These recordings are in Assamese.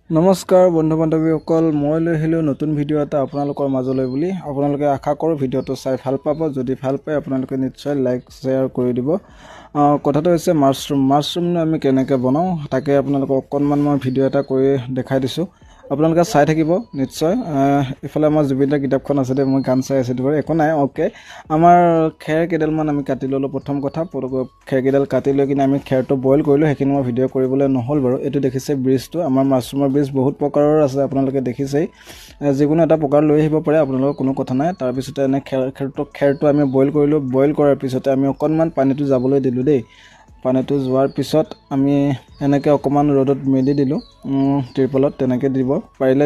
নমস্কাৰ বন্ধু বান্ধৱীসকল, মই লৈ আহিলোঁ নতুন ভিডিঅ' এটা আপোনালোকৰ মাজলৈ বুলি। আপোনালোকে আশা কৰোঁ ভিডিঅ'টো চাই ভাল পাব। যদি ভাল পায় আপোনালোকে নিশ্চয় লাইক শ্বেয়াৰ কৰি দিব। কথাটো হৈছে মাছৰুমনো আমি কেনেকৈ বনাওঁ তাকে আপোনালোকক অকণমান মই ভিডিঅ' এটা কৰি দেখাই দিছোঁ। আপোনালোকে চাই থাকিব নিশ্চয়। ইফালে আমাৰ জুবিনদাৰ কিতাপখন আছে দেই, মই গান চাই আছিলোঁ বাৰু, একো নাই, অ'কে। আমাৰ খেৰ কেইডালমান আমি কাটি ল'লোঁ। প্ৰথম কথা খেৰকেইডাল কাটি লৈ কিনে আমি খেৰটো বইল কৰিলোঁ। সেইখিনি মই ভিডিঅ' কৰিবলৈ নহ'ল বাৰু। এইটো দেখিছে ব্ৰিজটো, আমাৰ মাছৰুমৰ ব্ৰিজ বহুত প্ৰকাৰৰ আছে, আপোনালোকে দেখিছেই। যিকোনো এটা প্ৰকাৰ লৈ আহিব পাৰে, আপোনালোকৰ কোনো কথা নাই। তাৰপিছতে এনে খেৰটো আমি বইল কৰিলোঁ। বইল কৰাৰ পিছতে আমি অকণমান পানীটো যাবলৈ দিলোঁ দেই। পানীটো যোৱাৰ পিছত আমি এনেকৈ অকণমান ৰ'দত মেলি দিলোঁ ত্ৰিপলত। তেনেকৈ দিব পাৰিলে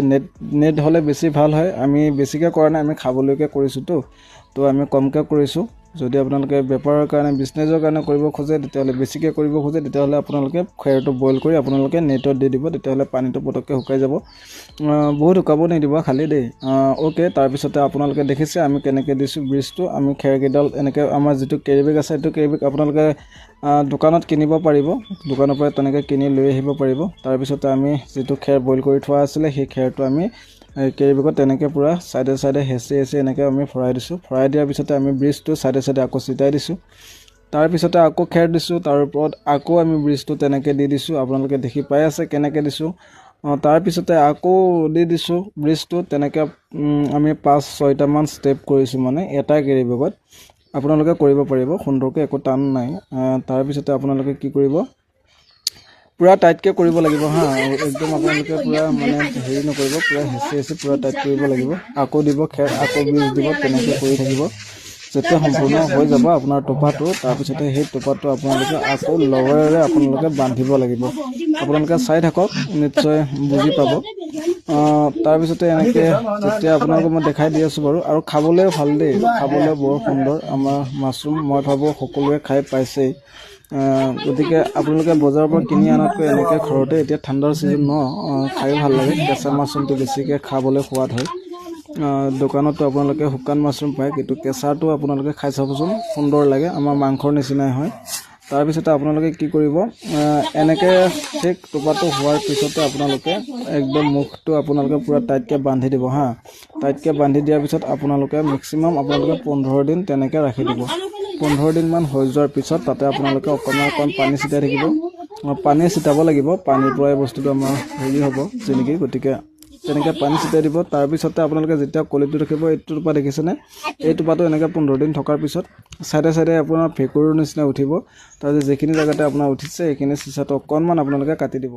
নেট হ'লে বেছি ভাল হয়। আমি বেছিকৈ কৰা নাই, আমি খাবলৈকে কৰিছোঁতো, তো আমি কমকৈ কৰিছোঁ। যদি আপোনালোকে বেপাৰৰ কাৰণে বিজনেছৰ কাৰণে কৰিব খোজে, তেতিয়াহ'লে বেছিকৈ কৰিব খোজে, তেতিয়াহ'লে আপোনালোকে খেৰটো বইল কৰি আপোনালোকে নেটত দি দিব। তেতিয়াহ'লে পানীটো পটককৈ শুকাই যাব। বহুত শুকাব নিদিব খালি দেই, অ'কে। তাৰপিছতে আপোনালোকে দেখিছে আমি কেনেকৈ দিছোঁ ব্ৰিজটো। আমি খেৰকেইডাল এনেকৈ, আমাৰ যিটো কেৰি বেগ আছে সেইটো কেৰি বেগ আপোনালোকে দোকানত কিনিব পাৰিব, দোকানৰ পৰা তেনেকৈ কিনি লৈ আহিব পাৰিব। তাৰপিছতে আমি যিটো খেৰ বইল কৰি থোৱা আছিলে সেই খেৰটো আমি কেৰি বেগত তেনেকৈ পূৰা চাইডে চাইডে হেঁচি এনেকৈ আমি ভৰাই দিছোঁ। ভৰাই দিয়াৰ পিছতে আমি ব্ৰিজটো চাইডে চাইডে আকৌ চিটাই দিছোঁ। তাৰপিছতে আকৌ খেৰ দিছোঁ, তাৰ ওপৰত আকৌ আমি ব্ৰিজটো তেনেকৈ দি দিছোঁ। আপোনালোকে দেখি পাই আছে কেনেকৈ দিছোঁ। তাৰপিছতে আকৌ দি দিছোঁ ব্ৰিজটো। তেনেকৈ আমি 5-6টামান ষ্টেপ কৰিছোঁ, মানে এটা কেৰি বেগত। আপোনালোকে কৰিব পাৰিব সুন্দৰকৈ, একো টান নাই। তাৰপিছতে আপোনালোকে কি কৰিব, পূৰা টাইটকৈ কৰিব লাগিব হা, একদম আপোনালোকে পূৰা মানে হেৰি নকৰিব, পূৰা হেঁচি পূৰা টাইট কৰিব লাগিব। আকৌ দিব খেৰ, আকৌ ব্ৰিজ দিব, তেনেকৈ কৰি থাকিব যেতিয়া সম্পূৰ্ণ হৈ যাব আপোনাৰ টোপাটো। তাৰপিছতে সেই টোপাটো আপোনালোকে আকৌ লৱেৰে আপোনালোকে বান্ধিব লাগিব। আপোনালোকে চাই থাকক, নিশ্চয় বুজি পাব। তাৰপিছতে এনেকৈ যেতিয়া আপোনালোকক মই দেখাই দি আছোঁ বাৰু। আৰু খাবলৈও ভাল দেই, খাবলৈ বৰ সুন্দৰ আমাৰ মাছৰুম। মই ভাবোঁ সকলোৱে খাই পাইছেই। গতিকে আপোনালোকে বজাৰৰ পৰা কিনি আনাতকৈ এনেকৈ ঘৰতে, এতিয়া ঠাণ্ডাৰ ছিজন ন, খায়ো ভাল লাগে। কেঁচা মাছৰুমটো বেছিকৈ খাবলৈ সোৱাদ হয়। দোকানতো আপোনালোকে শুকান মাছৰুম পায়, কিন্তু কেঁচাটো আপোনালোকে খাই চাবচোন, সুন্দৰ লাগে, আমাৰ মাংসৰ নিচিনাই হয়। তাৰপিছতে আপোনালোকে কি কৰিব, এনেকৈ ঠিক টোপাটো হোৱাৰ পিছতে আপোনালোকে একদম মুখটো আপোনালোকে পূৰা টাইটকৈ বান্ধি দিব হা। টাইটকৈ বান্ধি দিয়াৰ পিছত আপোনালোকে মেক্সিমাম আপোনালোকে 15 দিন তেনেকৈ ৰাখি দিব। 15 দিনমান হৈ যোৱাৰ পিছত তাতে আপোনালোকে অকণমান পানী ছিটাই থাকিব। পানী ছিটাব লাগিব, পানীৰ পৰাই বস্তুটো আমাৰ হেৰি হ'ব যেনেকৈ, গতিকে তেনেকৈ পানী ছিটাই দিব। তাৰপিছতে আপোনালোকে যেতিয়া কলিটো দেখিব, এইটো টোপা দেখিছেনে, এই টোপাটো এনেকৈ 15 দিন থকাৰ পিছত চাইডে চাইডে আপোনাৰ ভেঁকুৰৰ নিচিনা উঠিব। তাৰপিছত যিখিনি জেগাতে আপোনাৰ উঠিছে সেইখিনি চিচাটো অকণমান আপোনালোকে কাটি দিব।